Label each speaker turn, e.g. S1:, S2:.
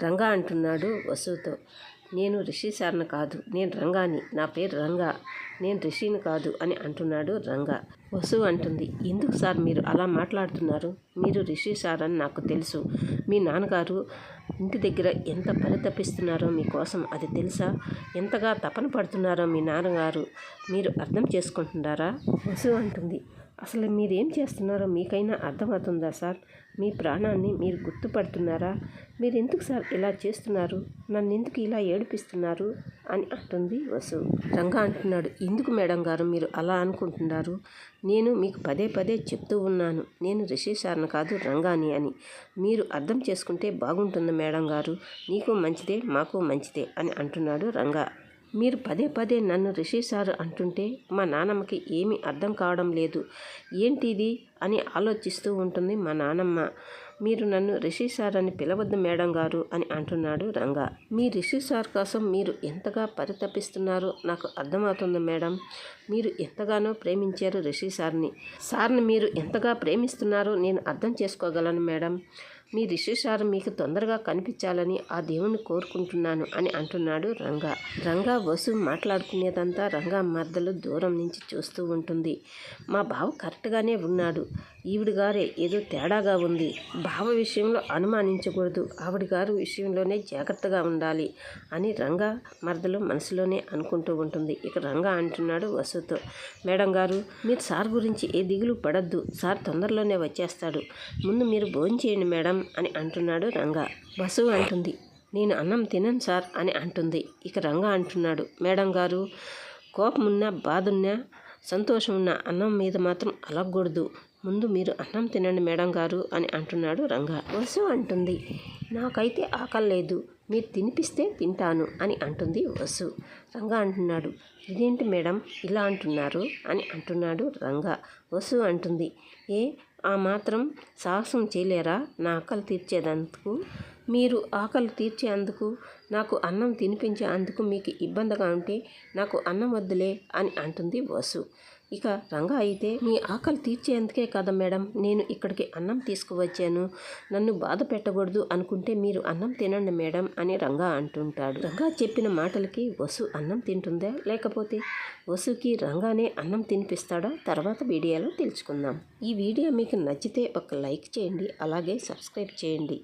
S1: రంగా అంటున్నాడు వసుతో. నేను రిషి సార్ని కాదు, నేను రంగాని, నా పేరు రంగా, నేను రిషిని కాదు అని అంటున్నాడు రంగా. వసు అంటుంది, ఎందుకు సార్ మీరు అలా మాట్లాడుతున్నారు? మీరు రిషి సార్ అని నాకు తెలుసు. మీ నాన్నగారు ఇంటి దగ్గర ఎంత పరితపిస్తున్నారో మీకోసం అది తెలుసా? ఎంతగా తపన పడుతున్నారో మీ నాన్నగారు మీరు అర్థం చేసుకుంటున్నారా? వసు అంటుంది, అసలు మీరేం చేస్తున్నారో మీకైనా అర్థమవుతుందా సార్? మీ ప్రాణాన్ని మీరు గుర్తుపడుతున్నారా? మీరు ఎందుకు సార్ ఇలా చేస్తున్నారు? నన్ను ఎందుకు ఇలా ఏడిపిస్తున్నారు అని అంటుంది వసు. రంగా అంటున్నాడు, ఎందుకు మేడం గారు మీరు అలా అనుకుంటున్నారు? నేను మీకు పదే పదే చెప్తూ ఉన్నాను, నేను రిషి సార్ని కాదు రంగాని అని. మీరు అర్థం చేసుకుంటే బాగుంటుంది మేడం గారు. నీకు మంచిదే, మాకు మంచిదే అని అంటున్నాడు రంగా. మీరు పదే పదే నన్ను రిషి సార్ అంటుంటే మా నాన్నమ్మకి ఏమీ అర్థం కావడం లేదు. ఏంటిది అని ఆలోచిస్తూ ఉంటుంది మా నాన్నమ్మ. మీరు నన్ను రిషి సార్ అని పిలవద్దు మేడం గారు అని అంటున్నాడు రంగా. మీ రిషి సార్ కోసం మీరు ఎంతగా పరితపిస్తున్నారో నాకు అర్థమవుతుంది మేడం. మీరు ఎంతగానో ప్రేమించారు రిషి సార్ని మీరు ఎంతగా ప్రేమిస్తున్నారో నేను అర్థం చేసుకోగలను మేడం. మీ రిషి సార్ మీకు తొందరగా కనిపించాలని ఆ దేవుణ్ణి కోరుకుంటున్నాను అని అంటున్నాడు రంగా. రంగా వసు మాట్లాడుకునేదంతా రంగా మర్దలు దూరం నుంచి చూస్తూ ఉంటుంది. మా బావ కరెక్ట్గానే ఉన్నాడు, ఈవిడ గారే ఏదో తేడాగా ఉంది. బావ విషయంలో అనుమానించకూడదు, ఆవిడ గారు విషయంలోనే జాగ్రత్తగా ఉండాలి అని రంగా మర్దలు మనసులోనే అనుకుంటూ ఉంటుంది. ఇక రంగా అంటున్నాడు వసుతో, మేడం గారు మీరు సార్ గురించి ఏ దిగులు పడద్దు, సార్ తొందరలోనే వచ్చేస్తాడు, ముందు మీరు భోజనం చేయండి మేడం అని అంటున్నాడు రంగా. వసు అంటుంది, నేను అన్నం తినను సార్ అని అంటుంది. ఇక రంగా అంటున్నాడు, మేడం గారు కోపమున్నా బాధున్నా సంతోషం ఉన్న అన్నం మీద మాత్రం అలగకూడదు, ముందు మీరు అన్నం తినండి మేడం గారు అని అంటున్నాడు రంగా. వసు అంటుంది, నాకైతే ఆకలి లేదు, మీరు తినిపిస్తే తింటాను అని అంటుంది వసు. రంగా అంటున్నాడు, ఇదేంటి మేడం ఇలా అంటున్నారు అని అంటున్నాడు రంగా. వసు అంటుంది, ఆ మాత్రం సాహసం చేయలేరా నా ఆకలి తీర్చేందుకు? మీరు ఆకలి తీర్చేందుకు, నాకు అన్నం తినిపించేందుకు మీకు ఇబ్బందిగా ఉంటే నాకు అన్నం వద్దులే అని అంటుంది వసు. ఇక రంగా అయితే, మీ ఆకలి తీర్చేందుకే కదా మేడం నేను ఇక్కడికి అన్నం తీసుకువచ్చాను, నన్ను బాధ పెట్టకూడదు అనుకుంటే మీరు అన్నం తినండి మేడం అని రంగా అంటుంటాడు. రంగా చెప్పిన మాటలకి వసు అన్నం తింటుందా, లేకపోతే వసుకి రంగానే అన్నం తినిపిస్తాడా తర్వాత వీడియోలో తెలుసుకుందాం. ఈ వీడియో మీకు నచ్చితే ఒక లైక్ చేయండి, అలాగే సబ్స్క్రైబ్ చేయండి.